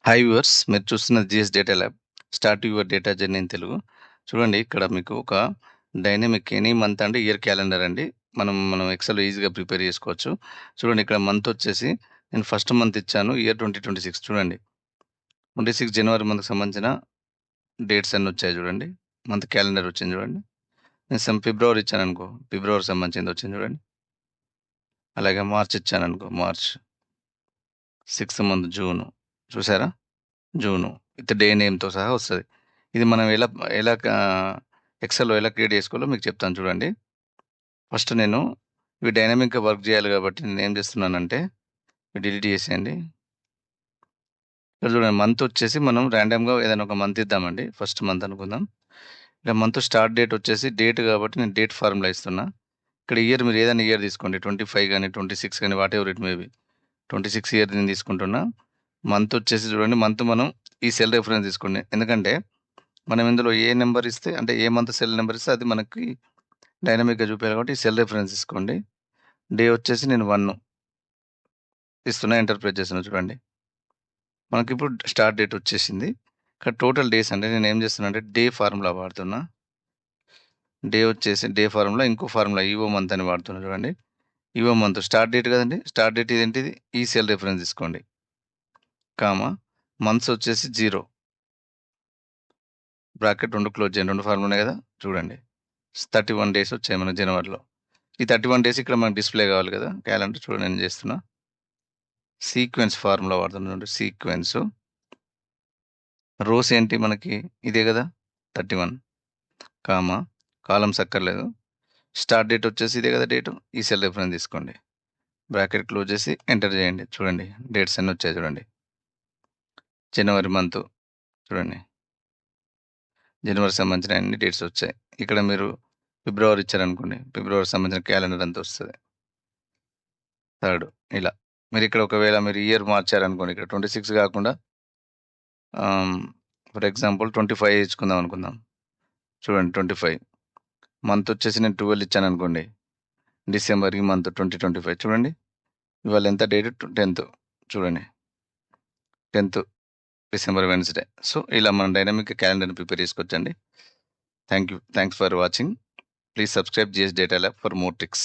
Hi viewers, మీరు చూస్తున్నది GS data lab. Start your data journey in Telugu. చూడండి, ఇక్కడ మీకు ఒక dynamic any month and year calendar అండి. మనం ఎక్సెల్‌లో ఈజీగా ప్రిపేర్ చేసుకోవచ్చు. చూడండి, ఇక్కడ మంత్ వచ్చేసి నేను ఫస్ట్ మంత్ ఇచ్చాను. ఇయర్ 2026 చూడండి. 26 జనవరి మంత్‌కి సంబంధించిన డేట్స్ అన్నీ వచ్చాయి చూడండి. మంత్ క్యాలెండర్ వచ్చింది చూడండి. నేను ఫిబ్రవరి ఇచ్చాననుకో, ఫిబ్రవరి సంబంధించింది వచ్చింది చూడండి. అలాగే మార్చ్ ఇచ్చాననుకో, మార్చ్. 6th month June. చూసారా? జూను విత్ డే నేమ్‌తో సహా వస్తది. ఇది మనం ఎలా ఎలా కా ఎక్సెల్‌లో ఎలా క్రియేట్ చేసుకోవాలో మీకు చెప్తాను చూడండి. ఫస్ట్ నేను ఇవి డైనమిక్‌గా వర్క్ చేయాలి కాబట్టి నేనేం చేస్తున్నానంటే, ఇవి డిలీట్ చేసేయండి. ఇక్కడ చూడండి, మంత్ వచ్చేసి మనం రాండమ్‌గా ఏదైనా ఒక మంత్ ఇద్దామండి. ఫస్ట్ మంత్ అనుకుందాం. ఇక్కడ మంత్ స్టార్ట్ డేట్ వచ్చేసి డేట్ కాబట్టి నేను డేట్ ఫార్ములా ఇస్తున్నా. ఇక్కడ ఇయర్ మీరు ఏదైనా ఇయర్ తీసుకోండి. 25 గాని, 26 గాని whatever it may be. 26 year నేను తీసుకుంటున్నా. మంత్ వచ్చేసి చూడండి, మంత్ మనం ఈ సెల్ రిఫరెన్స్ తీసుకోండి. ఎందుకంటే మనం ఇందులో ఏ నంబర్ ఇస్తే అంటే ఏ మంత్ సెల్ నంబర్ ఇస్తే అది మనకి డైనమిక్‌గా చూపియాలి కాబట్టి ఈ సెల్ రిఫరెన్స్ తీసుకోండి. డే వచ్చేసి నేను 1 ఇస్తున్నా. ఎంటర్ ప్రెస్ చేస్తున్నా చూడండి. మనకిప్పుడు స్టార్ట్ డేట్ వచ్చేసింది. ఇక్కడ టోటల్ డేస్ అంటే నేనేం చేస్తున్నా అంటే డే ఫార్ములా వాడుతున్నా. డే వచ్చేసి డే ఫార్ములా ఇంకో ఫార్ములా ఈవో మంత్ అని వాడుతున్నా చూడండి. ఈవో మంత్ స్టార్ట్ డేట్ కదండీ! స్టార్ట్ డేట్ ఇదేంటిది? ఈ సెల్ రిఫరెన్స్ తీసుకోండి. కామా మంత్స్ వచ్చేసి 0 బ్రాకెట్ 2 క్లోజ్ చేయండి. 2 ఫార్ములా ఉన్నాయి కదా! చూడండి. 31 డేస్ వచ్చాయి మనకు జనవరిలో. ఈ 31 డేస్ ఇక్కడ మనకు డిస్‌ప్లే కావాలి కదా! క్యాలెండర్ చూడండి నేను చేస్తున్నా. సీక్వెన్స్ ఫార్ములా వాడుతున్నా చూడండి. సీక్వెన్సు. రోస్ ఏంటి మనకి ఇదే కదా! 31 కామా కాలమ్స్ అక్కర్లేదు. స్టార్ట్ డేట్ వచ్చేసి ఇదే కదా డేటు. ఈ సెల్ రిఫరెన్స్ తీసుకోండి. బ్రాకెట్ క్లోజ్ చేసి ఎంటర్ చేయండి. చూడండి డేట్స్ అన్నీ వచ్చాయి చూడండి. జనవరి మంత్ చూడండి. జనవరికి సంబంధించిన అన్ని డేట్స్ వచ్చాయి. ఇక్కడ మీరు ఫిబ్రవరి ఇచ్చారనుకోండి. ఫిబ్రవరికి సంబంధించిన క్యాలెండర్ అంతా వస్తది. థర్డ్ ఇలా. మీరిక్కడ ఒకవేళ మీరు ఇయర్ మార్చారనుకోండి. ఇక్కడ 26 కాకుండా ఆహ్, ఫర్ ఎగ్జాంపుల్ 25 ఇచ్చుకుందాం అనుకుందాం. చూడండి 25 మంత్ వచ్చేసి నేను 12 ఇచ్చాననుకోండి. డిసెంబర్ ఈ మంత్ 2025 చూడండి. ఇవాళ ఎంత డేట్ 10థ్ చూడండి. 10థ్ డిసెంబర్ వెడ్నెస్‌డే. సో, ఇలా మనం డైనమిక్‌గా క్యాలెండర్‌ని ప్రిపేర్ చేసుకోవచ్చండి. Thanks for watching. Please subscribe GS data lab for more tricks.